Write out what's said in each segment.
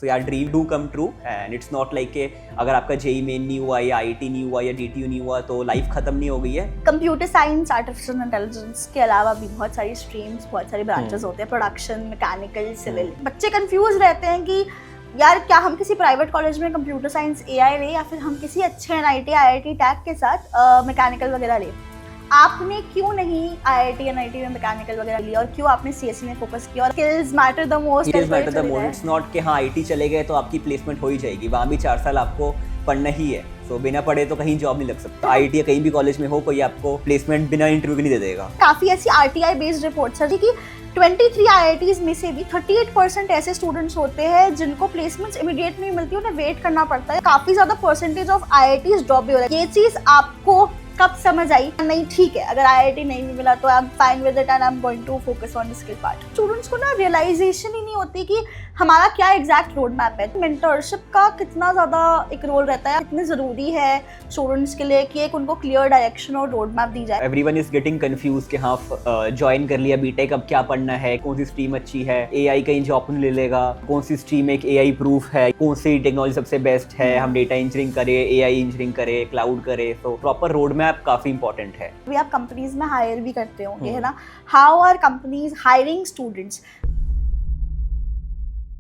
So यार dream do come true and it's not like के अगर आपका जेई मेन नहीं हुआ या आईटी नहीं हुआ या डीटीयू नहीं हुआ तो लाइफ खत्म नहीं हो गई है। कंप्यूटर साइंस, आर्टिफिशियल इंटेलिजेंस के अलावा भी बहुत सारी स्ट्रीम्स, बहुत सारे ब्रांचेस होते हैं, प्रोडक्शन, मैकेनिकल, सिविल। बच्चे कंफ्यूज रहते हैं कि यार क्या हम किसी प्राइवेट कॉलेज में कंप्यूटर साइंस एआई लें या फिर हम किसी अच्छे एनआईटी आईआईटी टैग के साथ मैकेनिकल वगैरह लें। आपने क्यों नहीं आईआईटी एनआईटी में मैकेनिकल वगैरह लिया और क्यों आपने सीएसई में फोकस किया? और skills matter the most. Skills matter the most. It's not कि हाँ आईटी चले गए तो आपकी प्लेसमेंट हो ही जाएगी, वहाँ भी 4 साल आपको पढ़ना ही है। तो बिना पढ़े तो कहीं जॉब नहीं लग सकता। आईटी या कहीं भी कॉलेज में हो कोई आपको प्लेसमेंट बिना इंटरव्यू के नहीं दे देगा। काफी ऐसी आरटीआई बेस्ड रिपोर्ट्स है कि 23 आईआईटीज में से भी 38% ऐसे स्टूडेंट्स होते हैं जिनको प्लेसमेंट्स इमीडिएट नहीं मिलती, उन्हें वेट करना पड़ता है। काफी ज्यादा परसेंटेज ऑफ आईआईटीज ड्रॉप भी हो रहा है। ये चीज आपको कब समझ आई नहीं ठीक है अगर आईआईटी नहीं भी मिला तो I am fine with it and I am going to focus on the skill part? Students को ना रियलाइजेशन ही नहीं होती कि हमारा क्या एग्जैक्ट रोड मैप है। मेंटरशिप का कितना ज़्यादा एक रोल रहता है, कितनी ज़रूरी है स्टूडेंट्स के लिए कि एक उनको क्लियर डायरेक्शन और रोड मैप दी जाए। एवरीवन इज गेटिंग कंफ्यूज कि हाँ ज्वाइन कर लिया बीटेक, अब क्या पढ़ना है, कौन सी स्ट्रीम अच्छी है, एआई कहीं जॉब नहीं ले लेगा, कौन सी स्ट्रीम एक एआई प्रूफ है, कौन सी टेक्नोलॉजी सबसे बेस्ट है, हम डेटा इंजीनियरिंग करें, एआई इंजीनियरिंग करें, क्लाउड करें। तो प्रॉपर रोड मैप काफ़ी इंपॉर्टेंट है। अभी आप कंपनीज में हायर भी करते होंगे, है ना? How are companies hiring students?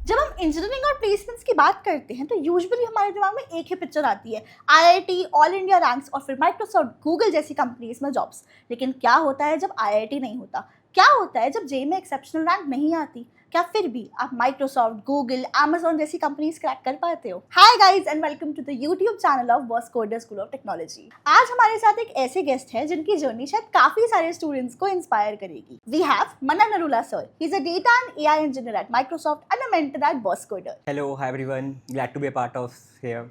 जब हम इंजीनियरिंग और प्लेसमेंट्स की बात करते हैं तो यूजुअली हमारे दिमाग में एक ही पिक्चर आती है, आईआईटी, ऑल इंडिया रैंक्स और फिर माइक्रोसॉफ्ट, गूगल जैसी कंपनीज में जॉब्स। लेकिन क्या होता है जब आईआईटी नहीं होता? क्या होता है जब जेई में एक्सेप्शनल रैंक नहीं आती? क्या फिर भी आप माइक्रोसॉफ्ट, गूगल, अमेज़न जैसी कंपनीज क्रैक कर पाते हो? Hi guys and welcome to the YouTube channel of Boss Coder School of Technology. आज हमारे साथ एक ऐसे गेस्ट हैं जिनकी जर्नी शायद काफी सारे स्टूडेंट्स को इंस्पायर करेगी। We have Manan Narula sir. He is a data and AI engineer at Microsoft and a mentor at Boss Coder. Hello hi everyone, glad to be a part of here.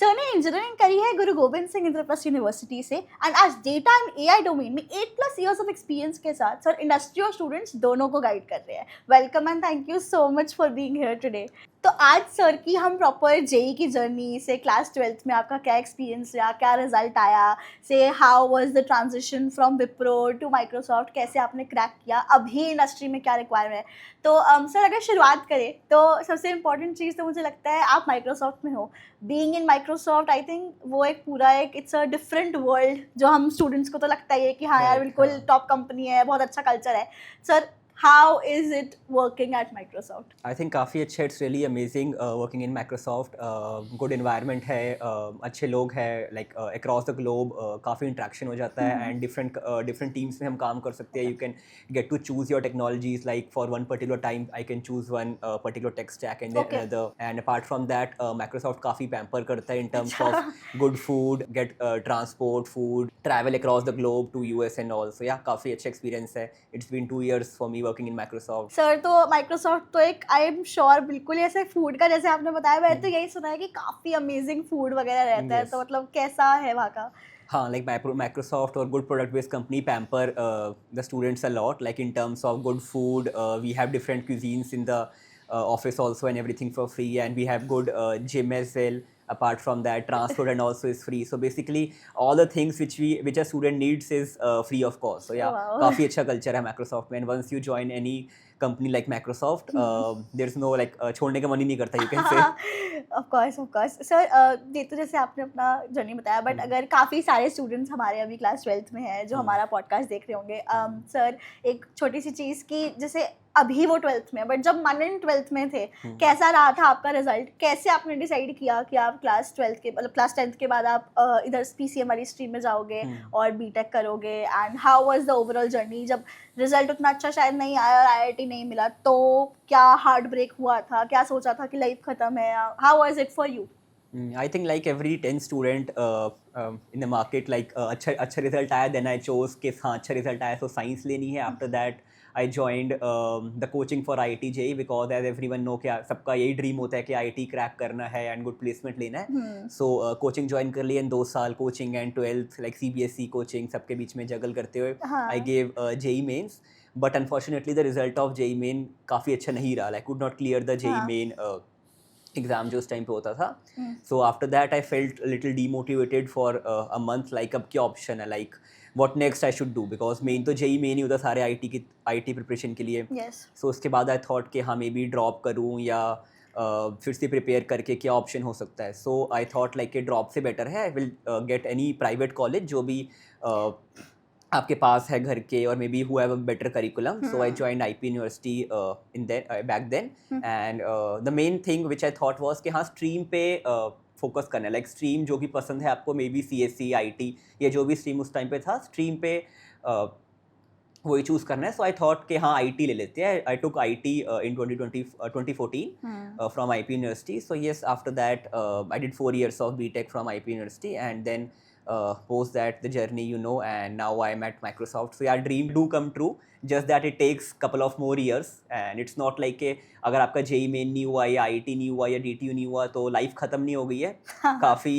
Sir ने engineering करी है Guru Gobind Singh Indraprastha university से and आज data and AI domain में 8+ years of experience के साथ sir industry और students दोनों को गाइड कर रहे हैं। Welcome and thank you so much for being here today. तो आज सर की हम प्रॉपर जेई की जर्नी से क्लास 12th में आपका क्या एक्सपीरियंस रहा, क्या रिजल्ट आया, say how was the transition from Wipro to Microsoft, कैसे आपने क्रैक किया, अभी इंडस्ट्री में क्या रिक्वायरमेंट है। तो सर अगर शुरुआत करें तो सबसे इम्पॉर्टेंट चीज़ तो मुझे लगता है आप माइक्रोसॉफ्ट में हो। Being in Microsoft I think वो एक पूरा एक इट्स अ डिफरेंट वर्ल्ड जो हम स्टूडेंट्स को तो लगता ही है कि हाँ यार बिल्कुल टॉप कंपनी है, बहुत अच्छा कल्चर है। Sir how is it working at Microsoft? I think काफ़ी अच्छा, it's really amazing working in Microsoft. Good environment है, अच्छे लोग हैं, like across the globe काफ़ी interaction हो जाता है and different teams में हम काम कर सकते हैं. You can get to choose your technologies, like for one particular time I can choose one particular tech stack and then another. And apart from that Microsoft काफ़ी pamper करता है in terms of good food, get transport, food, travel across the globe to US and all. So yeah, काफ़ी अच्छा experience है. It's been 2 years for me working in Microsoft. Sir तो Microsoft तो एक आई am sure बिल्कुल ऐसे food का जैसे आपने बताया, मैंने तो यही सुना है कि काफ़ी अमेजिंग फूड वगैरह रहता है। तो मतलब कैसा है वहाँ का? हाँ, like Microsoft or good product-based company pamper the students a lot. Like in terms of good food, we have different cuisines in the office also and everything for free, and we have good gym as well. Apart from that, transport and also is free. So basically, all the things which a student needs is free of cost. So yeah, काफ़ी अच्छा culture है Microsoft में. And once you join any company like Microsoft, there's no like छोड़ने का मन ही नहीं करता, you can say. Of course. Sir ये तो जैसे आपने अपना जर्नी बताया, बट अगर काफ़ी सारे स्टूडेंट्स हमारे अभी क्लास 12th में हैं जो हमारा पॉडकास्ट देख रहे होंगे, सर एक छोटी सी चीज़ की जैसे अभी वो 12th में, बट जब मनन 12th में थे कैसा रहा था आपका रिजल्ट? कैसे आपने डिसाइड किया कि आप क्लास 12th के मतलब क्लास 10th के बाद आप इधर पीसीएम वाली स्ट्रीम में जाओगे और बीटेक करोगे? And how was the overall journey? जब रिजल्ट उतना अच्छा शायद नहीं आया और आईआईटी नहीं मिला तो क्या हार्ट ब्रेक हुआ था? क्या सोचा था कि लाइफ खत्म है? How was it for you? I think like every 10 student in the market, like अच्छा रिजल्ट आया, then I chose कि हाँ अच्छा रिजल्ट आया तो साइंस लेनी है. After that I joined the coaching for IIT JEE because as everyone know कि सबका यही ड्रीम होता है कि IIT क्रैक करना है and good placement लेना है. So कोचिंग ज्वाइन कर ली and 2 साल coaching and 12th like CBSE coaching सबके बीच में जगल करते हुए I gave JEE mains. But unfortunately the result of JEE main काफ़ी अच्छा नहीं रहा. I could not clear the JEE main exam जो उस टाइम पे होता था. So after that I felt little demotivated for a month. Like अब क्या ऑप्शन है, like what next I should do, because main तो जेई मेन ही होता सारे आईटी प्रिपरेशन के लिए. सो उसके बाद आई थॉट कि हाँ मे बी ड्रॉप करूँ या फिर से प्रिपेयर करके क्या ऑप्शन हो सकता है. So I thought like a drop से बेटर है I will get any private college जो भी आपके पास है घर के, और maybe who have a better curriculum. So I joined IP university in than back then. And the main thing which I thought was कि हाँ स्ट्रीम पे फोकस करना है, लाइक स्ट्रीम जो भी पसंद है आपको, मे बी CSC IT या जो भी स्ट्रीम उस टाइम पे था, स्ट्रीम पे वही चूज़ करना है. सो आई थॉट कि हाँ IT ले लेते हैं. I took IT in 2014 from IP university. So yes, after that I did 4 years of BTech from IP university, and then post that the journey, and now I'm at Microsoft. So yeah, dream do come true, just that it takes couple of more years, and it's not like अगर आपका JEE main नहीं हुआ या IT नहीं हुआ या DTU नहीं हुआ तो लाइफ ख़त्म नहीं हो गई है. काफ़ी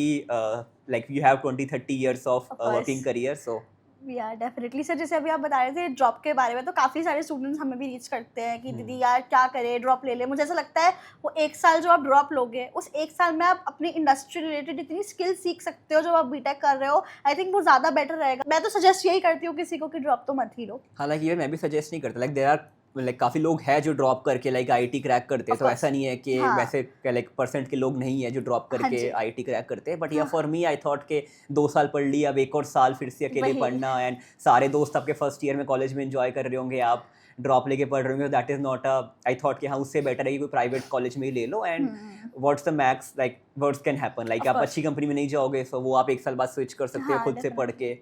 like you have 20-30 years of working career. So या डेफिनेटली सर, जैसे अभी आप बता रहे थे ड्रॉप के बारे में, तो काफ़ी सारे स्टूडेंट्स हमें भी रीच करते हैं कि दीदी यार क्या करें, ड्रॉप ले ले. मुझे ऐसा लगता है वो 1 साल जो आप ड्रॉप लोगे, उस 1 साल में आप अपनी इंडस्ट्री रिलेटेड इतनी स्किल सीख सकते हो जो आप बीटेक कर रहे हो. आई थिंक वो ज़्यादा बेटर रहेगा. मैं तो सजेस्ट यही करती हूँ किसी को कि ड्रॉप तो मत ही लो. हालांकि ये मैं भी सजेस्ट नहीं करता. लाइक देयर आर लाइक काफ़ी लोग हैं जो ड्रॉप करके लाइक IT क्रैक करते हैं. तो ऐसा नहीं है कि वैसे लाइक % के लोग नहीं है जो ड्रॉप करके IT क्रैक करते हैं. बट या फॉर मी आई थॉट के 2 साल पढ़ लिया, अब 1 और साल फिर से अकेले पढ़ना, एंड सारे दोस्त आपके फर्स्ट ईयर में कॉलेज में एंजॉय कर रहे होंगे, आप ड्रॉप लेके पढ़ रहे होंगे. That is not I thought कि हाँ उससे बेटर है कि कोई प्राइवेट कॉलेज में ही ले लो. And what's the max, like words can happen, like आप अच्छी कंपनी में नहीं जाओगे सो वो आप 1 साल बाद स्विच कर सकते हो खुद से पढ़ के.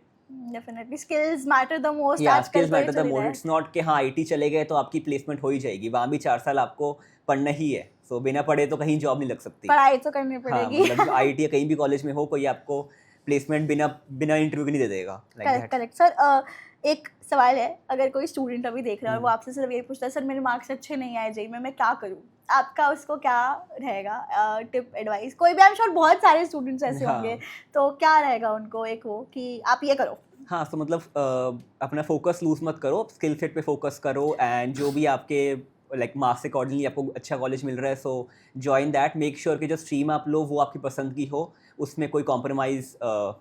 Definitely skills matter the most. या skills matter the most. It's not कि हाँ IT चले गए तो आपकी प्लेसमेंट हो ही जाएगी. वहाँ भी 4 साल आपको पढ़ना ही है. सो बिना पढ़े तो कहीं जॉब नहीं लग सकती. पढ़ाई तो करनी पड़ेगी. हाँ, मतलब IT या कहीं भी कॉलेज में हो, कोई आपको प्लेसमेंट बिना इंटरव्यू के नहीं दे देगा. Correct sir. एक सवाल है, अगर कोई स्टूडेंट अभी देख रहा है और वो आपसे सिर्फ ये पूछता है सर मेरे मार्क्स अच्छे नहीं आए JEE में, मैं क्या करूँ, आपका उसको क्या रहेगा टिप, एडवाइस? कोई भी, आई एम श्योर बहुत सारे स्टूडेंट्स ऐसे होंगे, तो क्या रहेगा उनको एक वो कि आप ये करो? हाँ, तो मतलब अपना फोकस लूज मत करो, स्किल सेट पे फोकस करो, एंड जो भी आपके लाइक मार्क्स अकॉर्डिंगली आपको अच्छा कॉलेज मिल रहा है so join that. Make sure कि जो स्ट्रीम आप लो वो आपकी पसंद की हो, उसमें कोई कॉम्प्रोमाइज़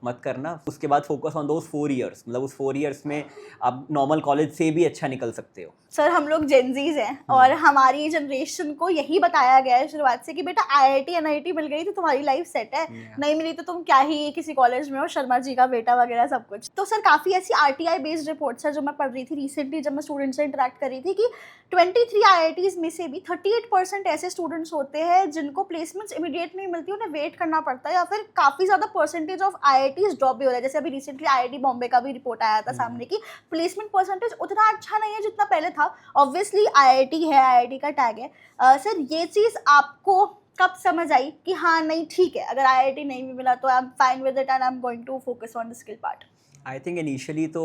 मत करना. उसके बाद फोकस ऑन दोज 4 years, मतलब उस 4 years में आप नॉर्मल कॉलेज से भी अच्छा निकल सकते हो. सर हम लोग जेनजीज हैं और हमारी जनरेशन को यही बताया गया है शुरुआत से कि बेटा IIT NIT मिल गई तो तुम्हारी लाइफ सेट है, नहीं मिली तो तुम क्या ही किसी कॉलेज में हो, शर्मा जी का बेटा वगैरह सब कुछ. तो सर काफ़ी ऐसी RTI बेस्ड रिपोर्ट्स है जो मैं पढ़ रही थी रिसेंटली जब मैं स्टूडेंट्स से इंटरेक्ट कर रही थी कि 23 IITs में से भी 38% ऐसे स्टूडेंट्स होते हैं जिनको प्लेसमेंट्स इमीडिएट नहीं मिलती, उन्हें वेट करना पड़ता है, या फिर काफ़ी ज़्यादा परसेंटेज ऑफ IITs ड्रॉप भी हो रहा है. जैसे अभी रिसेंटली IIT बॉम्बे का भी रिपोर्ट आया था सामने की प्लेसमेंट परसेंटेज उतना अच्छा नहीं है जितना पहले था. ऑब्वियसली IIT है, IIT का टैग है. सर ये चीज़ आपको कब समझ आई कि हाँ नहीं ठीक है, अगर IIT नहीं भी मिला तो I am fine with it and I am going to focus on the skill part? I think initially तो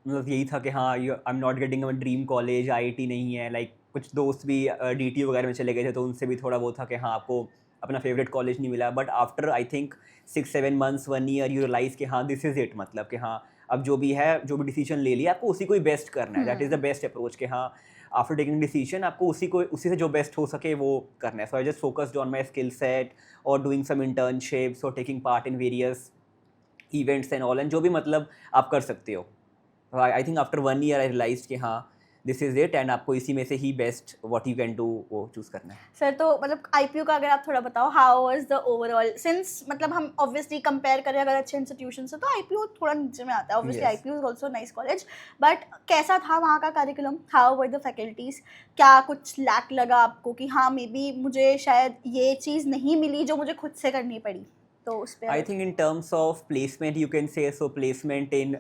मतलब यही था कि हाँ I am not getting a dream college, IIT नहीं है. लाइक कुछ दोस्त भी DTU वगैरह में चले गए थे तो उनसे भी थोड़ा वो था कि हाँ आपको अपना फेवरेट कॉलेज नहीं मिला. But after I think 6-7 months 1 year you realise कि हाँ दिस इज़ इट, मतलब कि हाँ अब जो भी है, जो भी डिसीजन ले लिया आपको उसी को ही बेस्ट करना है. That is the best approach कि हाँ आफ्टर टेकिंग डिसीजन आपको उसी से जो बेस्ट हो सके वो करना है. So I just focused on my skill set और डूइंग सम इंटर्नशिप्स और taking part in various events and all, and जो भी मतलब आप कर सकते हो. I think after 1 year I realise कि हाँ दिस इज़ इट, एंड आपको इसी में से ही best what you can do वो चूज़ करना है. सर तो मतलब IPU का अगर आप थोड़ा बताओ, how was the overall, since मतलब हम ऑब्वियसली कंपेयर करें अगर अच्छे इंस्टीट्यूशन से तो IPU थोड़ा नीचे में आता है. Obviously IPU is also nice college, but कैसा था वहाँ का curriculum, how were the faculties, क्या कुछ लैक लगा आपको कि हाँ मे बी मुझे शायद ये चीज़ नहीं मिली जो मुझे खुद से करनी पड़ी? तो उस पे I think in terms of placement you can say so placement in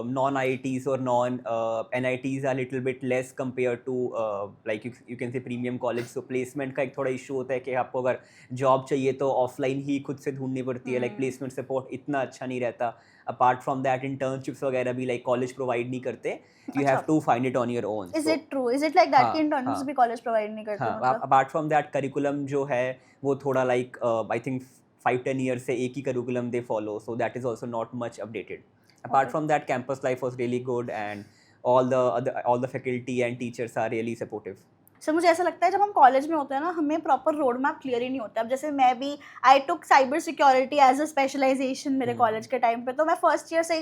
non IITs और non NITs are little bit less compare to like you can say premium college. So placement का एक थोड़ा इशू होता है कि आपको अगर job चाहिए तो ऑफलाइन ही खुद से ढूंढनी पड़ती है. लाइक प्लेसमेंट सपोर्ट इतना अच्छा नहीं रहता. अपार्ट फ्रॉम दैट इंटर्नशिप्स वगैरह भी लाइक कॉलेज प्रोवाइड नहीं करते. You have to find it on your own. Is it true, is it like that कि इंटर्नशिप्स भी कॉलेज प्रोवाइड नहीं करते? मतलब अपार्ट फ्रॉम दैट करिकुलम जो है वो थोड़ा लाइक आई थिंक 5-10 years से एक ही curriculum they follow, so that is also not much updated. Apart from that campus life was really good and all the faculty and teachers are really supportive. Sir मुझे ऐसा लगता है जब हम college में होते हैं ना, हमें प्रॉपर रोड मैप क्लियर ही नहीं होता. अब जैसे मैं भी I took cyber security as a specialisation मेरे कॉलेज के टाइम पे, तो मैं फर्स्ट ईयर से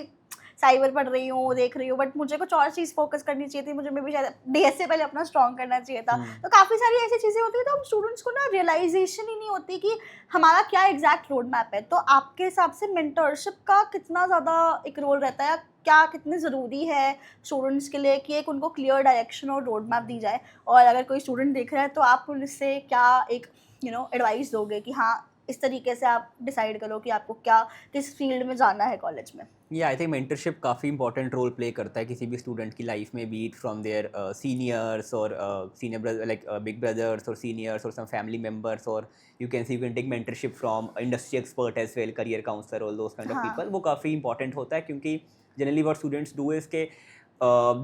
साइबर पढ़ रही हूँ, देख रही हूँ, बट मुझे कुछ और चीज़ फोकस करनी चाहिए थी, मुझे मे भी शायद डीएस से पहले अपना स्ट्रॉन्ग करना चाहिए था। तो काफ़ी सारी ऐसी चीज़ें होती है, तो हम स्टूडेंट्स को ना रियलाइजेशन ही नहीं होती कि हमारा क्या एग्जैक्ट रोड मैप है। तो आपके हिसाब से मेंटरशिप का कितना ज़्यादा एक रोल रहता है, क्या कितनी ज़रूरी है स्टूडेंट्स के लिए कि एक उनको क्लियर डायरेक्शन और रोड मैप दी जाए? और अगर कोई स्टूडेंट देख रहा है तो आप उनसे क्या एक एडवाइस दोगे कि हाँ, इस तरीके से आप डिसाइड करो कि आपको क्या, किस फील्ड में जाना है कॉलेज में? आई थिंक मेंटरशिप काफ़ी इंपॉर्टेंट रोल प्ले करता है किसी भी स्टूडेंट की लाइफ में, be it from their seniors और senior brother, like big brothers और सीनियर्स और सम फैमिली मेम्बर्स, और you can take mentorship from industry expert as well, career counsellor, all those kind of हाँ। People. वो काफ़ी important होता है क्योंकि generally what students do is के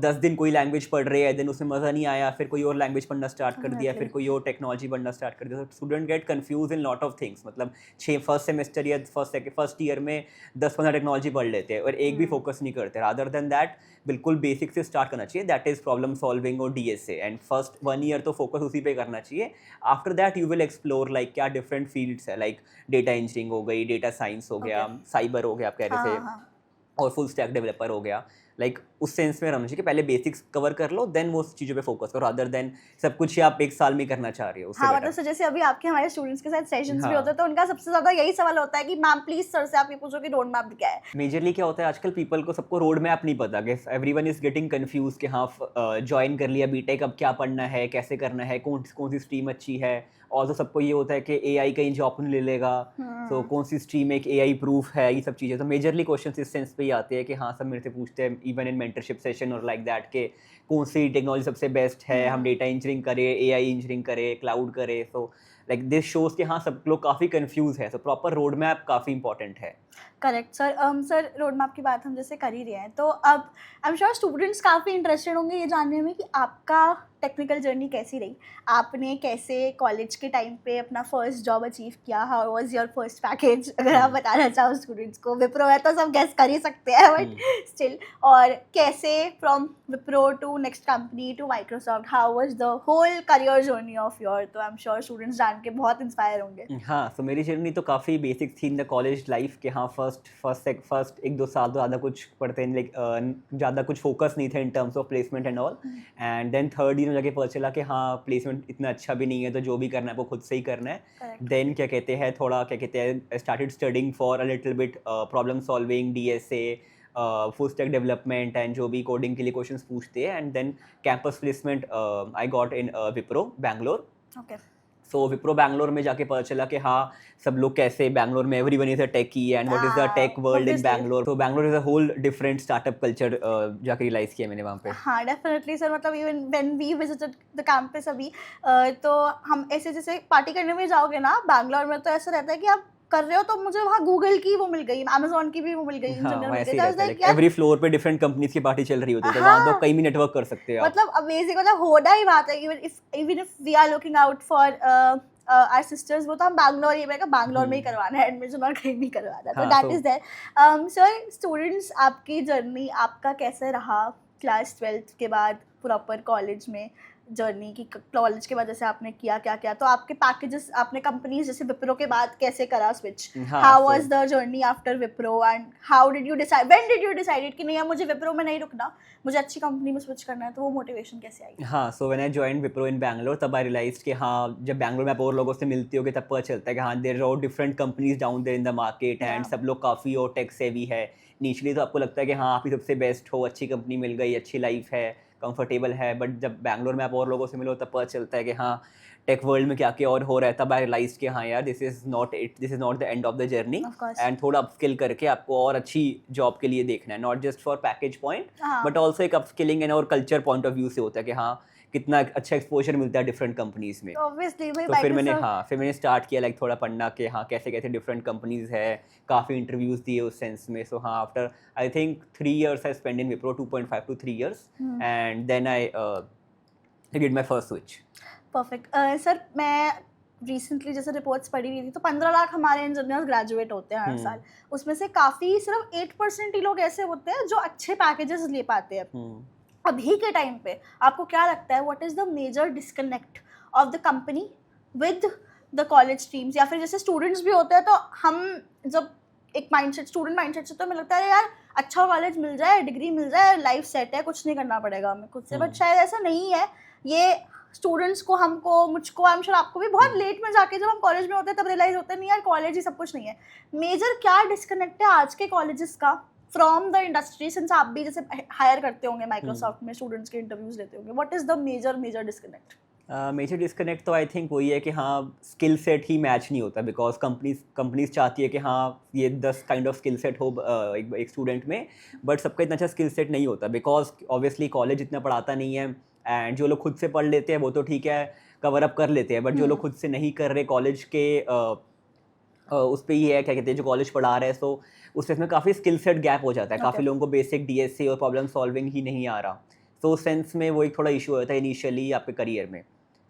10 दिन कोई लैंग्वेज पढ़ रहे हैं, देन उसमें मज़ा नहीं आया, फिर कोई और लैंग्वेज पढ़ना स्टार्ट कर दिया, फिर कोई और टेक्नोलॉजी पढ़ना स्टार्ट कर दिया, तो student get confuse in lot of things. मतलब फर्स्ट सेमेस्टर या फर्स्ट ईयर में 10-15 टेक्नोलॉजी पढ़ लेते हैं और एक भी फोकस नहीं करते। रादर देन दैट बिल्कुल बेसिक से स्टार्ट करना चाहिए, दैट इज़ प्रॉब्लम सॉल्विंग और डीएसए, एंड फर्स्ट 1 ईयर तो फोकस उसी पे करना चाहिए। After that you will explore like क्या डिफरेंट फील्ड्स है, लाइक डेटा इंजीनियरिंग हो गई, डेटा साइंस हो गया, साइबर हो गया आप कह रहे थे, और फुल स्टैक डेवलपर हो गया। लाइक उस सेंस में रहना चाहिए कि पहले बेसिक्स कवर कर लो, देन वो चीज़ों पे फोकस करो, अदर देन सब कुछ ही आप एक साल में करना चाह रहे हो। हाँ, मतलब जैसे अभी आपके हमारे स्टूडेंट्स के साथ सेशंस भी होते हैं, तो उनका सबसे ज़्यादा यही सवाल होता है कि मैम प्लीज़ सर से आप ये पूछो कि रोड मैप क्या है। मेजरली क्या होता है आजकल, पीपल को सबको रोड मैप नहीं पता, कि एवरीवन इज गेटिंग कंफ्यूज कि हाँ ज्वाइन कर लिया बीटेक, अब क्या पढ़ना है, कैसे करना है, कौन सी स्ट्रीम अच्छी है। और तो सबको ये होता है कि एआई कहीं जॉब नहीं ले लेगा, तो कौन सी स्ट्रीम एक एआई प्रूफ है, ये सब चीज़ें। तो मेजरली क्वेश्चन इस सेंस पे ही आते हैं कि हाँ, सब मेरे से पूछते हैं इवन इन मेंटरशिप सेशन और लाइक दैट के कौन सी टेक्नोलॉजी सबसे बेस्ट है, हम डेटा इंजीनियरिंग करें, एआई इंजीनियरिंग करें, क्लाउड करें। सो लाइक दिस शोज कि हाँ सब लोग काफ़ी कंफ्यूज है, सो प्रॉपर रोड मैप काफ़ी इंपॉर्टेंट है। Correct sir. Sir, road map की बात हम जैसे कर ही रहे हैं, तो अब आई एम श्योर स्टूडेंट्स काफ़ी इंटरेस्टेड होंगे ये जानने में कि आपका टेक्निकल जर्नी कैसी रही, आपने कैसे कॉलेज के टाइम पे अपना फर्स्ट जॉब अचीव किया, how was your first package, अगर आप बताना चाहो स्टूडेंट्स को। विप्रो है तो सब गेस कर ही सकते हैं, बट स्टिल, और कैसे from Wipro to next company to Microsoft, how was the whole career journey of your? तो आई एम श्योर स्टूडेंट्स जान के बहुत इंस्पायर होंगे। हाँ, सो मेरी जर्नी तो काफ़ी बेसिक थी इन द कॉलेज लाइफ के। हाँ, फर्स्ट 1-2 साल तो ज़्यादा कुछ पढ़ते हैं, लाइक ज़्यादा कुछ फोकस नहीं था in terms of placement and all, and then third year में जाके पता चला कि हाँ प्लेसमेंट इतना अच्छा भी नहीं है, तो जो भी करना है वो खुद से ही करना है। देन क्या कहते हैं, थोड़ा क्या कहते हैं, started studying for a little bit problem solving, DSA, full stack development, and जो भी कोडिंग के लिए क्वेश्चंस पूछते हैं, and then campus placement I got in Wipro Bangalore. So Wipro Bangalore में जाके पता चला कि हाँ सब लोग कैसे, बैंगलोर में everyone is a techie, and what is the tech world in Bangalore. तो Bangalore is a whole different startup culture, जाके रियलाइज किया मैंने वहाँ पे। हाँ, डेफिनेटली सर। मतलब even when we visited the campus अभी, तो हम ऐसे जैसे पार्टी करने में जाओगे ना बैंगलोर में, तो ऐसा रहता है कि आप कर रहे हो, तो मुझे वहाँ गूगल की वो मिल गई, अमेजोन की भी वो मिल गई, इंजीनियर मिल गई। तो एवरी फ्लोर पे डिफरेंट कंपनीज की पार्टी चल रही होती है, तो वहाँ तो कहीं भी नेटवर्क कर सकते हो। मतलब अमेजिंग, मतलब होना ही बात है। Even if we are looking out for our sisters, वो तो हम बैंगलोर ही बैंगलोर में ही करवाना है एडमिशन, और कहीं नहीं करवाना। तो that is there. Sir, students, आपकी जर्नी आपका कैसे रहा क्लास 12th के बाद प्रॉपर कॉलेज में जर्नी की? कॉलेज के बाद जैसे आपने किया क्या, तो आपके पैकेजेस, आपने कंपनीज जैसे विप्रो के बाद कैसे करा switch? How was the journey after Wipro, and how did you decide, when did you decided कि नहीं अब मुझे विप्रो में नहीं रुकना, मुझे अच्छी कंपनी में स्विच करना है? तो वो मोटिवेशन कैसे आई? हाँ, so when I joined Wipro in Bangalore, तब आई रियलाइज्ड कि हाँ जब बैंगलोर में आप और लोगों से मिलते होगे तब पता चलता है कि हाँ there are different companies down there in the market, and सब लोग काफ़ी और टेक सेवी है। नीचली तो आपको लगता है कि हाँ आप ही सबसे बेस्ट हो, अच्छी कंपनी मिल गई, अच्छी लाइफ है, कंफर्टेबल है, बट जब बैंगलोर में आप और लोगों से मिलो तब पता चलता है कि हाँ टेक वर्ल्ड में क्या क्या और हो रहा है। तब आई रियलाइज कि हाँ यार this is not the end of the journey, and थोड़ा अपस्किल करके आपको और अच्छी जॉब के लिए देखना है, not just for package point but also एक अपस्किलिंग एंड और कल्चर पॉइंट ऑफ व्यू से होता है कि हाँ कितना अच्छा एक्सपोजर मिलता है डिफरेंट कंपनीज में। तो फिर मैंने स्टार्ट किया लाइक थोड़ा पढ़ना कि हाँ कैसे कैसे डिफरेंट कंपनीज है, काफ़ी इंटरव्यूज दिए उस सेंस में। सो हाँ after I think 3 years I spend in Wipro, 2.5 to 3 years, and then I did my first switch. Perfect. Sir, मैं रिसेंटली जैसे रिपोर्ट्स पढ़ी हुई थी, तो 15 लाख हमारे इंजीनियर्स ग्रेजुएट होते हैं हर साल। उसमें से काफ़ी सिर्फ 8% ही लोग ऐसे होते हैं जो अच्छे पैकेजेस ले पाते हैं। अभी के टाइम पे आपको क्या लगता है, what is the major disconnect of the company with the college streams? या फिर जैसे स्टूडेंट्स भी होते हैं, तो हम जब एक माइंडसेट, स्टूडेंट माइंडसेट से, तो हमें लगता है यार अच्छा कॉलेज मिल जाए, डिग्री मिल जाए, लाइफ सेट है, कुछ नहीं करना पड़ेगा हमें खुद से, बट शायद ऐसा नहीं है। ये स्टूडेंट्स को, हमको, मुझको, आई एम श्योर आपको भी बहुत लेट में जाके जब हम कॉलेज में होते हैं तब रियलाइज होता है नहीं यार कॉलेज ही सब कुछ नहीं है। मेजर क्या डिस्कनेक्ट है आज के कॉलेजेस का फ्रॉम द इंडस्ट्री, सिंस आप भी जैसे हायर करते होंगे माइक्रोसॉफ्ट में, स्टूडेंट्स के इंटरव्यूज लेते होंगे, what is the major disconnect? Major disconnect तो आई थिंक वही है कि हाँ स्किल सेट ही मैच नहीं होता, बिकॉज कंपनीज चाहती है कि हाँ ये 10 काइंड ऑफ स्किल सेट हो एक स्टूडेंट में, बट सबका इतना अच्छा स्किल सेट नहीं होता, बिकॉज ऑब्वियसली कॉलेज इतना पढ़ाता नहीं है। एंड जो लोग खुद से पढ़ लेते हैं वो तो ठीक है, कवर अप कर लेते हैं, बट जो लोग खुद से नहीं कर रहे कॉलेज के उस पर ही है, क्या कहते हैं, जो कॉलेज पढ़ा रहे हैं, सो उसमें काफ़ी स्किल सेट गैप हो जाता है। काफ़ी लोगों को बेसिक डीएसए और प्रॉब्लम सॉल्विंग ही नहीं आ रहा, तो उस सेंस में वो एक थोड़ा इशू होता है इनिशियली आपके करियर में।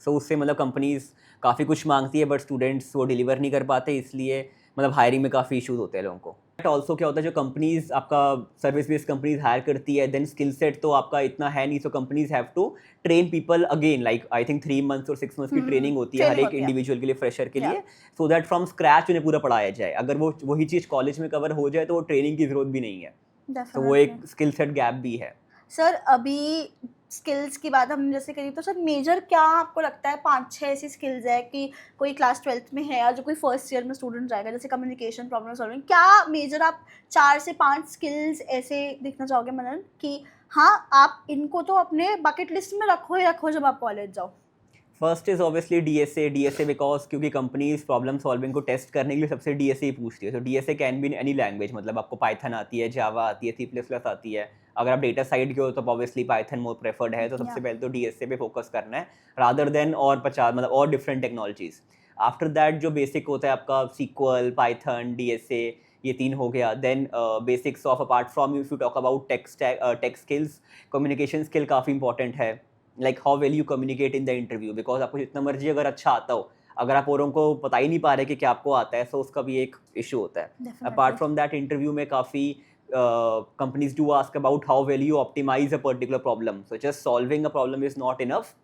सो उससे मतलब कंपनीज काफ़ी कुछ मांगती है बट स्टूडेंट्स वो डिलीवर नहीं कर पाते, इसलिए मतलब हायरिंग में काफ़ी इशूज़ होते हैं लोगों को। बट ऑल्सो क्या होता है, जो कंपनीज आपका सर्विस बेस्ड कंपनीज हायर करती है, देन स्किल सेट तो आपका इतना है नहीं, so companies have to train people again, like I think 3 months और 6 मंथ्स की ट्रेनिंग होती है हर एक इंडिविजुअल के लिए, फ्रेशर के लिए, सो दैट फ्रॉम स्क्रैच उन्हें पूरा पढ़ाया जाए। अगर वो वही चीज़ कॉलेज में कवर हो जाए तो वो ट्रेनिंग की जरूरत भी नहीं है, तो वो एक स्किल सेट गैप भी है। सर अभी स्किल्स की बात हम जैसे करी, तो सर मेजर क्या आपको लगता है 5-6 ऐसी स्किल्स है कि कोई क्लास 12th में है या जो कोई फर्स्ट ईयर में स्टूडेंट जाएगा, जैसे कम्युनिकेशन, प्रॉब्लम सॉल्विंग, क्या मेजर आप 4 से 5 स्किल्स ऐसे देखना चाहोगे मनन कि हाँ आप इनको तो अपने बकेट लिस्ट में रखो ही रखो जब आप कॉलेज जाओ? First is obviously DSA because क्योंकि कंपनीज प्रॉब्लम सॉल्विंग को टेस्ट करने के लिए सबसे डीएसए ही पूछती है। तो DSA can be in any language, मतलब आपको पाइथन आती है, जावा आती है, C++ आती है। अगर आप डेटा साइड के हो तो ऑब्वियसली पाइथन मोर प्रेफर्ड है, तो सबसे पहले तो डीएसए पे फोकस करना है रादर देन और 50 मतलब और डिफरेंट टेक्नोलॉजीज। आफ्टर दैट जो बेसिक होता है आपका सीक्वल, पाइथन, डीएसए, ये 3 हो गया। Then basics of apart from if you talk about tech skills, communication skill काफ़ी इंपॉर्टेंट है, like how well you communicate in the interview, because आपको जितना मर्जी अगर अच्छा आता हो, अगर आप औरों को पता ही नहीं पा रहे कि क्या आपको आता है, तो उसका भी एक इशू होता है। अपार्ट फ्रॉम दैट इंटरव्यू में काफ़ी companies do ask about how well you optimise a particular problem, so just solving a problem is not enough,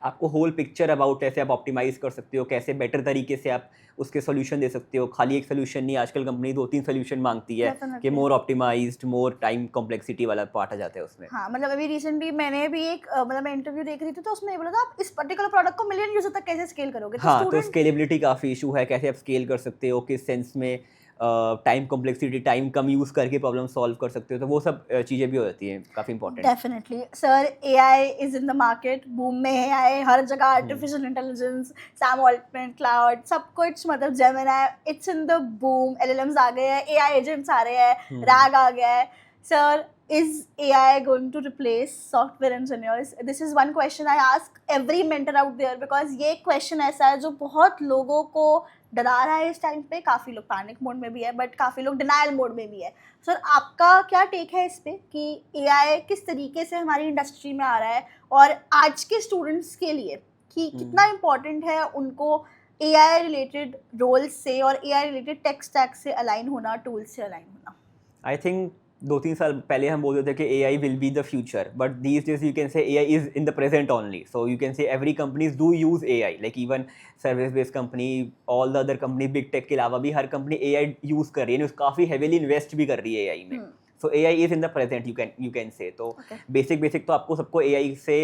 आपको होल पिक्चर अबाउट कैसे आप ऑप्टिमाइज कर सकते हो, कैसे बेटर तरीके से आप उसके सोल्यूशन दे सकते हो। खाली एक सोल्यूशन नहीं, आजकल कंपनी 2-3 सोल्यूशन मांगती है कि मोर ऑप्टिमाइज्ड, मोर टाइम कॉम्प्लेक्सिटी वाला पार्ट आ जाता है उसमें। हाँ मतलब अभी रिसेंटली मैंने भी एक मतलब मैं इंटरव्यू देख रही थी, तो उसमें ये बोला था आप इस पर्टिकुलर प्रोडक्ट को मिलियन यूजर तक कैसे स्केल करोगे। हाँ, तो स्केलेबिलिटी काफ़ी इशू है, कैसे आप स्केल कर सकते हो, किस सेंस में टाइम कॉम्प्लेक्सिटी, टाइम कम यूज़ करके प्रॉब्लम सॉल्व कर सकते हो, तो वो सब चीज़ें भी हो जाती हैं, काफ़ी important. Definitely sir, AI is in the market, boom में एआई हर जगह, artificial intelligence, Sam Altman, Claude, सब कुछ, मतलब Gemini, it's in the boom, LLMs आ गए हैं, एआई एजेंट्स आ रहे हैं, रैग आ गया है। Sir, is AI going to replace software engineers? This is one question I ask every mentor out there, because ये question ऐसा है जो बहुत लोगों को डरा रहा है इस टाइम पे। काफ़ी लोग पैनिक मोड में भी है, बट काफ़ी लोग डिनायल मोड में भी है। सर आपका क्या टेक है इस पे कि AI किस तरीके से हमारी इंडस्ट्री में आ रहा है, और आज के स्टूडेंट्स के लिए कि कितना इम्पोर्टेंट है उनको AI रिलेटेड रोल्स से और AI रिलेटेड टेक स्टैक से अलाइन होना, टूल्स से अलाइन होना? आई थिंक 2-3 साल पहले हम बोलते थे कि AI will be the future, but these days you can say AI is in the present only. So you can say every companies do use AI, like even service based company, all the other company, big tech के अलावा भी हर company AI use कर रही है, काफ़ी heavily invest भी कर रही है AI में। So AI is in the present, you can say. तो बेसिक तो आपको सबको AI से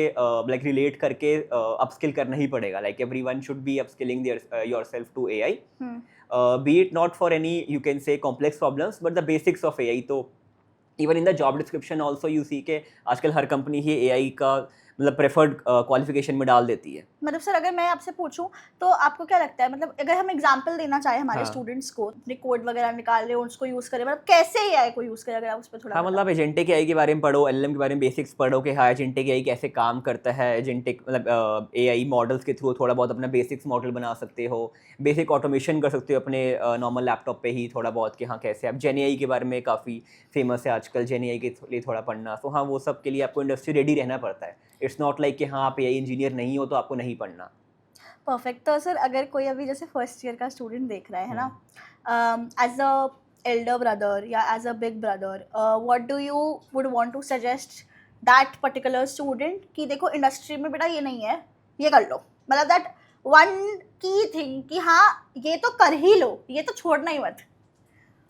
like relate करके upskill करना ही पड़ेगा, like everyone should be upskilling yourself to AI, be it not for any you can say complex problems, but the basics of AI। तो even in the job description also you see के आजकल हर company ही AI का मतलब preferred qualification में डाल देती है। मतलब सर अगर मैं आपसे पूछूं तो आपको क्या लगता है, मतलब अगर हम एग्जांपल देना चाहें हमारे स्टूडेंट्स को, अपने कोड वगैरह निकाल रहे हो उसको यूज़ करें, मतलब कैसे AI को यूज़ करें, अगर आप उस पर थोड़ा। हाँ, मतलब एजेंटिक AI के बारे में पढ़ो, LLM के बारे में बेसिक्स पढ़ो कि हाँ एजेंटिक AI कैसे काम करता है, एजेंटिक मतलब AI मॉडल्स के थ्रू थोड़ा बहुत अपना बेसिक्स मॉडल बना सकते हो, बेसिक ऑटोमेशन कर सकते हो अपने नॉर्मल लैपटॉप पे ही थोड़ा बहुत कि हाँ कैसे आप GenAI के बारे में काफ़ी फेमस है आजकल, GenAI के लिए थोड़ा पढ़ना। तो हाँ वो सब के लिए आपको इंडस्ट्री रेडी रहना पड़ता है, इट्स नॉट लाइक कि हाँ आप AI इंजीनियर नहीं हो तो आपको नहीं पढ़ना। परफेक्ट। तो सर अगर कोई अभी जैसे फर्स्ट ईयर का स्टूडेंट देख रहा है ना, एज अ एल्डर ब्रदर या as a big brother, what do you would want to suggest that particular student कि देखो इंडस्ट्री में बेटा ये नहीं है, ये कर लो, मतलब दैट वन की थिंग कि हाँ ये तो कर ही लो, ये तो छोड़ना ही मत।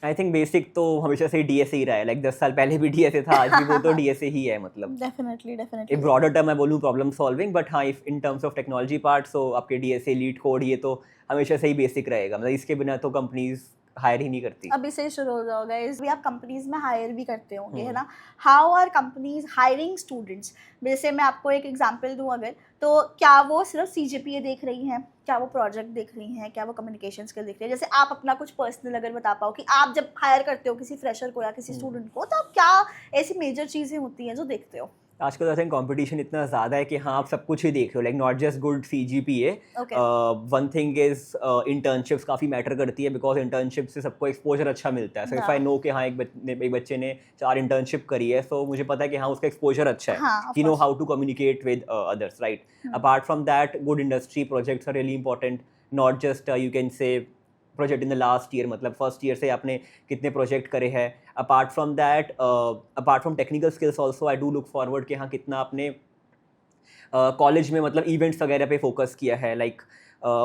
आई थिंक बेसिक तो हमेशा से डीएसए ही रहा है, लाइक 10 साल पहले भी डीएसए था, आज भी वो तो डीएसए ही है मतलब। डेफिनेटली एक डेफिनेटली ब्रॉडर टर्म मैं बोलूँ प्रॉब्लम सॉल्विंग, बट हाँ if in terms of technology part so आपके डीएसए लीड कोड ये तो हमेशा से ही बेसिक रहेगा, मतलब इसके बिना तो कंपनीज हायर ही नहीं करती। अभी से शुरू हो जाओ गाइस, भी आप कंपनीज में हायर भी करते होंगे है ना, how are companies hiring students? जैसे मैं आपको एक एग्जांपल दूं अगर, तो क्या वो सिर्फ सीजीपीए देख रही हैं, क्या वो प्रोजेक्ट देख रही हैं, क्या वो कम्युनिकेशन स्किल देख रही है? जैसे आप अपना कुछ पर्सनल अगर बता पाओ कि आप जब हायर करते हो किसी फ्रेशर को या किसी स्टूडेंट को, तो आप क्या ऐसी मेजर चीज़ें होती हैं जो देखते हो? आजकल आई थिंक कंपटीशन इतना ज़्यादा है कि हाँ आप सब कुछ ही देख रहे हो, like not just good CGPA। Okay. One thing is internships काफ़ी मैटर करती है, बिकॉज इंटर्नशिप से सबको एक्सपोजर अच्छा मिलता है। सो इफ आई नो कि हाँ एक बच्चे ने 4 इंटर्नशिप करी है, सो मुझे पता है कि हाँ उसका एक्सपोजर अच्छा है, हाँ, of ही नो course. How to communicate with others, right. Apart from that good industry projects are really important, not just you can say project in the last year, मतलब फर्स्ट ईयर से आपने कितने प्रोजेक्ट करे हैं। Apart from that, apart from technical skills also I do look forward कि हाँ कितना आपने कॉलेज में मतलब इवेंट्स वगैरह पे फोकस किया है, like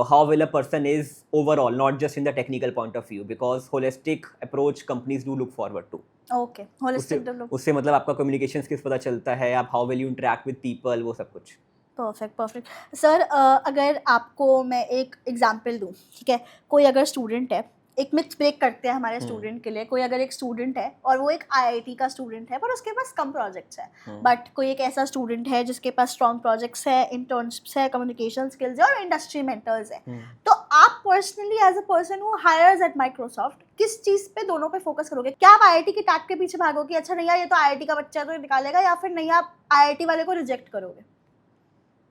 how well a person is overall, not just in the technical point of view, because holistic approach companies do look forward to. Okay, holistic develop. उससे मतलब आपका कम्युनिकेशन स्किल्स पता चलता है, आप how well you interact with people, वो सब कुछ। परफेक्ट परफेक्ट सर, अगर आपको मैं एक एग्जांपल दूं, ठीक है, कोई अगर स्टूडेंट है, एक मिथ ब्रेक करते हैं हमारे स्टूडेंट के लिए, कोई अगर एक स्टूडेंट है और वो एक आईआईटी का स्टूडेंट है पर उसके पास कम प्रोजेक्ट्स है, बट कोई एक ऐसा स्टूडेंट है जिसके पास स्ट्रॉन्ग प्रोजेक्ट्स है, इंटर्नशिप्स है, कम्युनिकेशन स्किल्स है और इंडस्ट्री मेंटर्स है, तो आप personally as a person who hires at Microsoft किस चीज़ पे दोनों पे फोकस करोगे? क्या आप आईआईटी के टैग के पीछे भागोगे, अच्छा नहीं यार ये तो आईआईटी का बच्चा तो निकालेगा, या फिर नहीं आप आईआईटी वाले को रिजेक्ट करोगे?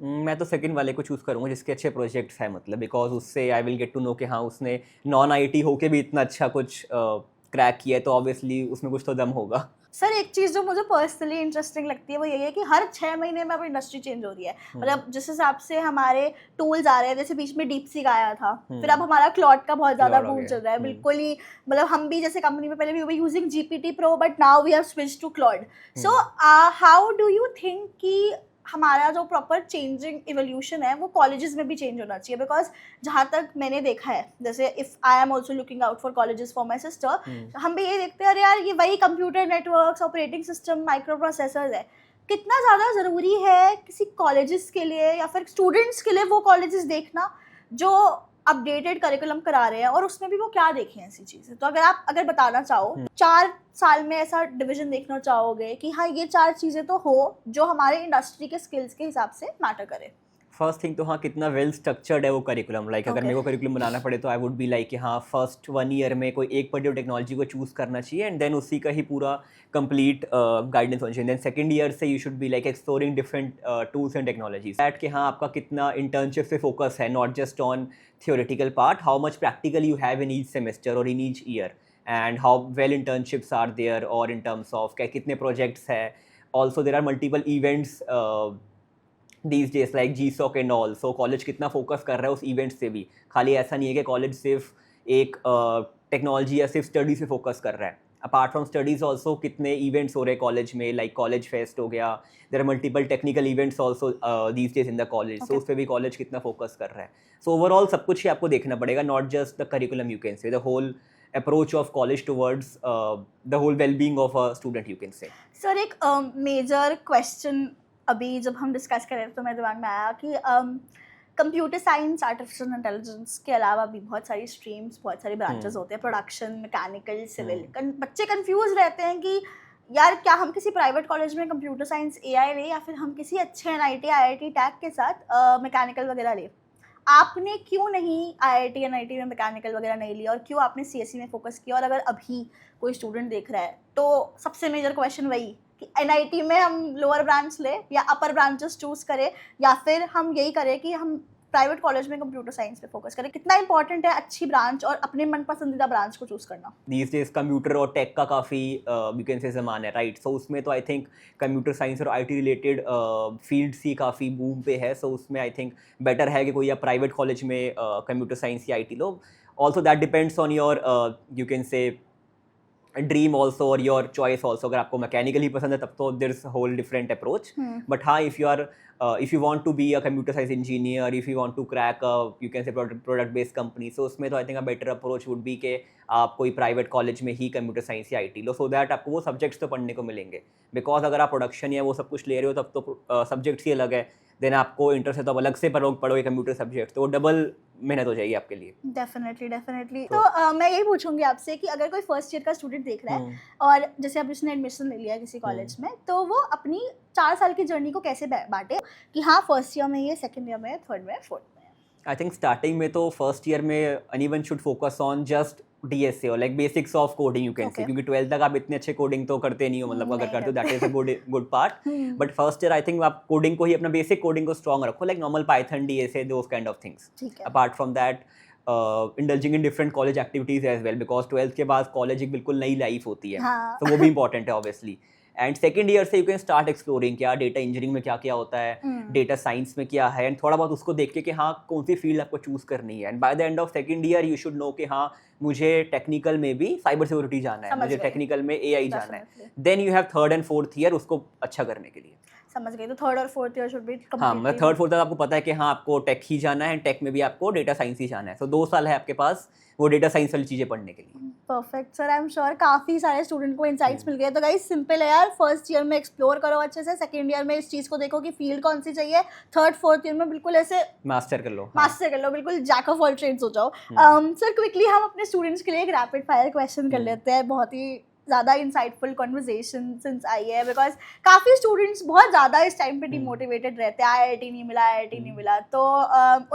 मैं तो सेकंड वाले को चूज़ करूँगा जिसके अच्छे प्रोजेक्ट्स हैं, मतलब बिकॉज उससे I will get to know कि हाँ उसने नॉन आईटी होके भी इतना अच्छा कुछ क्रैक किया है, तो ऑब्वियसली उसमें कुछ तो दम होगा। सर एक चीज़ जो मुझे पर्सनली इंटरेस्टिंग लगती है वो यही है कि हर 6 महीने में अब इंडस्ट्री चेंज हो रही है, मतलब जिस हिसाब से हमारे टूल्स आ रहे हैं, जैसे बीच में डीपसीक आया था, फिर अब हमारा क्लॉड का बहुत ज़्यादा Claude हो बूम गया। चल रहा है, बिल्कुल ही मतलब हम भी जैसे कंपनी में पहले we were using GPT pro but now we have switch to Claude. So how do you think कि हमारा जो प्रॉपर चेंजिंग इवोल्यूशन है वो कॉलेजेस में भी चेंज होना चाहिए? बिकॉज जहाँ तक मैंने देखा है, जैसे if I am also looking out for colleges for my sister, हम भी ये देखते हैं अरे यार ये वही computer networks, operating system, micro processors है, कितना ज़्यादा ज़रूरी है किसी कॉलेजेस के लिए या फिर स्टूडेंट्स के लिए वो कॉलेजेस देखना जो अपडेटेड करिकुलम करा रहे हैं, और उसमें भी वो क्या देखें ऐसी चीज़ें? तो अगर आप बताना चाहो 4 साल में ऐसा डिवीजन देखना चाहोगे कि हाँ ये 4 चीज़ें तो हो जो हमारे इंडस्ट्री के स्किल्स के हिसाब से मैटर करे। फर्स्ट थिंग तो हाँ कितना वेल स्ट्रक्चर्ड है वो करिकुलम, लाइक अगर Okay. मेरे को करिकुलम बनाना पड़े तो आई वुड बी लाइक कि हाँ फर्स्ट 1 ईयर में कोई एक पर्टिकुलर टेक्नोलॉजी को चूज़ करना चाहिए एंड देन उसी का ही पूरा कंप्लीट गाइडेंस होना चाहिए। देन सेकंड ईयर से you should be like exploring different tools and technologies, that कि हाँ आपका कितना इंटर्नशिप पे फोकस है, not just on theoretical part, how much practical you have in each semester और in each year, and how well internships are there, और in terms of क्या कितने प्रोजेक्ट्स है। Also there are multiple events these days like GSOC and all, so college कितना focus कर रहा है उस इवेंट से भी, खाली ऐसा नहीं है कि कॉलेज सिर्फ एक टेक्नोलॉजी या सिर्फ स्टडीज पे फोकस कर रहा है। अपार्ट फ्रॉम स्टडीज ऑल्सो कितने इवेंट्स हो रहे हैं कॉलेज में, लाइक कॉलेज फेस्ट हो गया, there are multiple technical events also these days in the college, so उस पर भी कॉलेज कितना फोकस कर रहा है। सो ओवरऑल सब कुछ ही आपको देखना पड़ेगा, not just the curriculum, you can say the whole approach of college towards the whole wellbeing of a student, you can say. Sir एक मेजर क्वेश्चन अभी जब हम डिस्कस कर रहे थे तो मेरे दिमाग में आया कि कंप्यूटर साइंस, आर्टिफिशियल इंटेलिजेंस के अलावा भी बहुत सारी स्ट्रीम्स, बहुत सारी ब्रांचेस होते हैं, प्रोडक्शन, मैकेनिकल, सिविल। बच्चे कंफ्यूज रहते हैं कि यार क्या हम किसी प्राइवेट कॉलेज में कंप्यूटर साइंस AI लें या फिर हम किसी अच्छे NIT IIT टैग के साथ मैकेनिकल वगैरह लें। आपने क्यों नहीं IIT NIT में मैकेनिकल वगैरह नहीं लिया और क्यों आपने CSE में फोकस किया? और अगर अभी कोई स्टूडेंट देख रहा है तो सबसे मेजर क्वेश्चन वही कि NIT में हम लोअर ब्रांच ले या अपर ब्रांचेस चूज़ करें, या फिर हम यही करें कि हम प्राइवेट कॉलेज में कंप्यूटर साइंस पे फोकस करें? कितना इंपॉर्टेंट है अच्छी ब्रांच और अपने मन पसंदीदा ब्रांच को चूज़ करना? दीज डेज कंप्यूटर और टेक का काफ़ी यू कैन से ज़माना है, राइट। सो उसमें तो आई थिंक कंप्यूटर साइंस और IT रिलेटेड फील्ड्स ही काफ़ी बूम पे है, सो उसमें आई थिंक बेटर है कि कोई आप प्राइवेट कॉलेज में कंप्यूटर साइंस या IT लो। Also that depends on your you can say dream also और योर चॉइस ऑल्सो. अगर आपको मैकेनिकली पसंद है तब तो there is whole different approach. But हाँ, if you want to be a computer science engineer, if you want to crack a, you can say product based company, so उसमें तो I think a better approach would be कि आप कोई private college में ही computer science या IT low, so that आपको वो subjects तो पढ़ने को मिलेंगे. बिकॉज अगर आप प्रोडक्शन या वो सब कुछ ले रहे हो तब तो सब्जेक्ट्स ही अलग है. देन आपको इंटरेस्ट है तो आप अलग से पढ़ोगे कंप्यूटर सब्जेक्ट, तो वो डबल मेहनत हो जाएगी आपके लिए. डेफिनेटली. तो मैं यही पूछूंगी आपसे कि अगर कोई फर्स्ट ईयर का स्टूडेंट देख रहा है और जैसे अब उसने एडमिशन ले लिया किसी कॉलेज में, तो वो अपनी 4 साल की जर्नी को कैसे बांटे कि हाँ फर्स्ट ईयर में ये, सेकंड ईयर में, थर्ड में, फोर्थ में? आई थिंक स्टार्टिंग में तो फर्स्ट ईयर में anyone should focus on just DSA और like basics of coding, you can से, क्योंकि 12th तक आप इतने अच्छे कोडिंग तो करते नहीं हो, मतलब अगर करते हो that is a good part. But first year I think आप कोडिंग को ही, अपना बेसिक कोडिंग को स्ट्रॉन्ग रखो, like normal Python, DSA, those kind of things. Apart from that indulging in different college activities as well, because 12th के बाद college एक बिल्कुल नई लाइफ होती है, तो वो भी इंपॉर्टेंट है ऑब्वियसली. एंड सेकेंड ईयर से यू कैन स्टार्ट एक्सप्लोरिंग क्या डेटा इंजीनियरिंग में क्या क्या होता है, डेटा साइंस में क्या है, एंड थोड़ा बहुत उसको देख के कि हाँ कौन सी फील्ड आपको चूज करनी है. And by the end of second year you should know कि हाँ मुझे टेक्निकल में भी साइबर सिक्योरिटी जाना है, मुझे टेक्निकल में AI जाना है. Then you have third and fourth year उसको अच्छा करने के लिए. समझ गई. तो थर्ड और फोर्थ ईयर शुड बी हाँ, मतलब थर्ड फोर्थ तक आपको पता है कि हाँ आपको टेक ही जाना है, टेक में भी आपको डेटा साइंस ही जाना है. तो 2 साल है आपके पास वो डेटा साइंस वाली चीज़ें पढ़ने के लिए. Perfect sir. I am sure काफ़ी सारे स्टूडेंट को इंसाइट्स मिल गए. तो गाइस सिंपल है यार, फर्स्ट ईयर में एक्सप्लोर करो अच्छे से, सेकंड ईयर में इस चीज़ को देखो कि फील्ड कौन सी चाहिए, थर्ड फोर्थ ईयर में बिल्कुल ऐसे मास्टर कर लो, बिल्कुल जैक ऑफ ऑल ट्रेड्स हो जाओ. सर क्विकली हम अपने स्टूडेंट्स के लिए एक रैपिड फायर क्वेश्चन कर लेते हैं. बहुत ही ज़्यादा इंसाइटफुल कॉन्वर्जेशन सिंस आई है, बिकॉज काफ़ी स्टूडेंट्स बहुत ज़्यादा इस टाइम पे डिमोटिवेटेड रहते हैं, IIT नहीं मिला. तो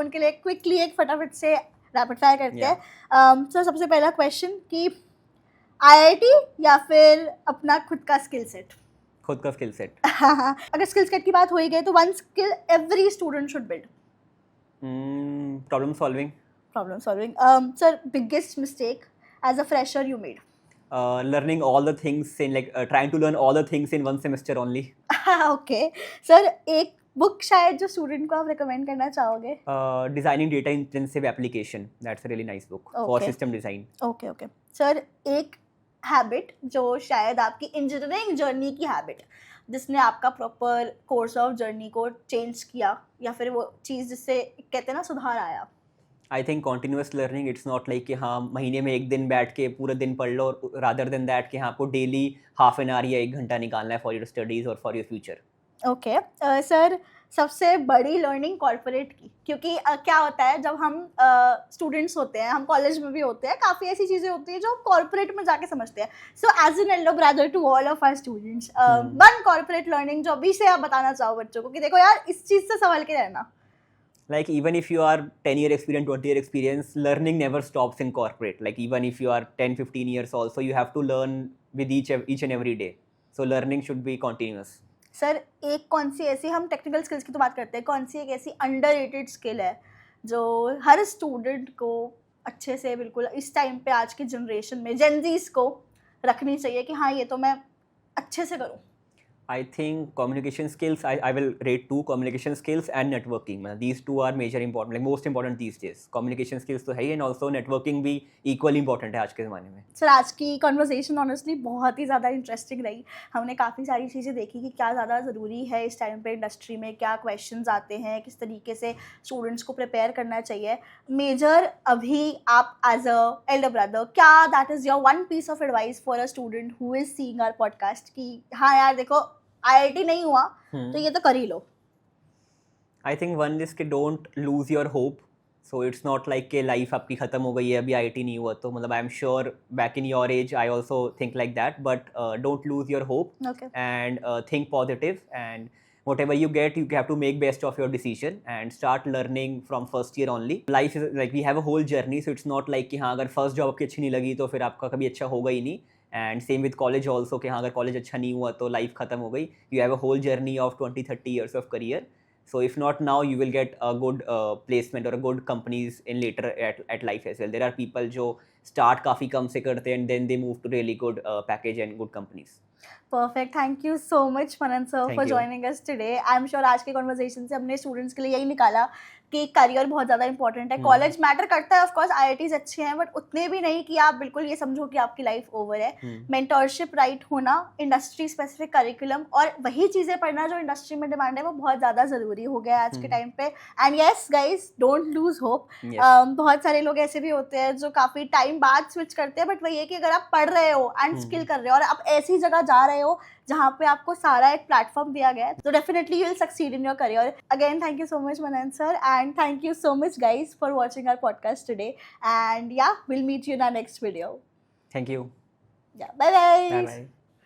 उनके लिए क्विकली एक फटाफट से रैपिड फायर करते हैं. सर सबसे पहला क्वेश्चन कि IIT या फिर अपना खुद का स्किल सेट? खुद का स्किल सेट. अगर स्किल सेट की बात हो ही गई तो one skill every student should build? Problem solving. Sir biggest mistake as a fresher you made? Learning all the things in trying to learn all the things in one semester only. Okay. Sir एक book शायद जो student को आप recommend करना चाहोगे? Designing Data Intensive Application. That's a really nice book for system design. Okay. Sir एक habit जो शायद आपकी इंजीनियरिंग जर्नी की हैबिट जिसने आपका प्रॉपर कोर्स ऑफ जर्नी को चेंज किया, या फिर वो चीज़ जिससे कहते हैं ना सुधार आया? I think continuous learning. It's not like कि हाँ महीने में एक दिन बैठ के पूरा दिन पढ़ लो, रादर देन दैट कि हाँ आपको डेली हाफ एन आवर या 1 घंटा निकालना है फॉर योर स्टडीज़ और for your future. Okay. Sir सबसे बड़ी लर्निंग कॉर्पोरेट की, क्योंकि क्या होता है जब हम स्टूडेंट्स होते हैं, हम कॉलेज में भी होते हैं, काफ़ी ऐसी चीज़ें होती हैं जो हम कॉर्पोरेट में जाके समझते हैं. So as an elder brother to all of our students, one corporate learning जो अभी से आप बताना चाहो बच्चों को कि देखो यार इस चीज़ से संभल के रहना. Like even if you are 10 year experience, 20 year experience, learning never stops in corporate. Like even if you are 10-15 years also, you have to learn with each and every day. So learning should be continuous. Sir एक कौन सी ऐसी, हम technical skills की तो बात करते हैं, कौन सी एक ऐसी अंडररेटेड स्किल है जो हर स्टूडेंट को अच्छे से बिल्कुल इस टाइम पे आज की जनरेशन में जेनजीज को रखनी चाहिए कि हाँ ये तो मैं अच्छे से करूँ? I think communication skills, I will rate 2, communication skills and networking. These 2 are major important, like most important these days. Communication skills तो है ही, and also networking भी equally important है आज के ज़माने में. सर आज की कॉन्वर्सेशन ऑनेस्टली बहुत ही ज़्यादा इंटरेस्टिंग रही. हमने काफ़ी सारी चीज़ें देखी कि क्या ज़्यादा ज़रूरी है इस टाइम पे इंडस्ट्री में, क्या क्वेश्चंस आते हैं, किस तरीके से स्टूडेंट्स को प्रिपेयर करना चाहिए. मेजर अभी आप एज अ एल्डर ब्रदर, क्या that is your one piece of advice for a student who is seeing our podcast कि हाँ यार देखो IIT नहीं हुआ तो ये तो कर ही लो? आई थिंक वन इज कि don't lose your hope. So it's not like कि लाइफ आपकी ख़त्म हो गई है अभी IIT नहीं हुआ तो, मतलब I am sure back in your age I also think like that, but don't lose your hope and think positive, and whatever you get you have to make best of your decision and start learning from first year only. Life is like we have a whole journey, so it's not like कि हाँ अगर first job आपकी अच्छी नहीं लगी तो फिर आपका कभी अच्छा होगा ही नहीं. And same with college also कि हाँ अगर कॉलेज अच्छा नहीं हुआ तो लाइफ खत्म हो गई. You have a whole journey of 20-30 years of career. So if not now, you will get a good placement or a good companies in later at life as well. There are people जो start काफ़ी कम से करते हैं and then they move to really good package and good companies. Perfect, thank you so much Manan sir Thank for you. Joining us today. I am sure आज के conversation से हमने students के लिए यही निकाला कि करियर बहुत ज़्यादा इंपॉर्टेंट है। कॉलेज मैटर करता है, ऑफ कोर्स आईआईटीज अच्छे हैं, बट उतने भी नहीं कि आप बिल्कुल ये समझो कि आपकी लाइफ ओवर है। मेंटरशिप राइट होना, इंडस्ट्री स्पेसिफिक करिकुलम और वही चीज़ें पढ़ना जो इंडस्ट्री में डिमांड है, वो बहुत ज़्यादा ज़रूरी हो गया है आज के टाइम पे। And yes guys, don't lose hope. बहुत सारे लोग ऐसे भी होते हैं जो काफ़ी टाइम बाद स्विच करते हैं, बट वही है कि अगर आप पढ़ रहे हो एंड स्किल कर रहे हो और आप ऐसी जगह जा रहे हो जहाँ पे आपको सारा एक प्लेटफॉर्म दिया गया है, तो definitely you will succeed in your career. Again thank you so much Manan sir, and thank you so much guys for watching our podcast today, and yeah, we'll meet you in our next video. Thank you. Yeah, bye bye. Bye bye.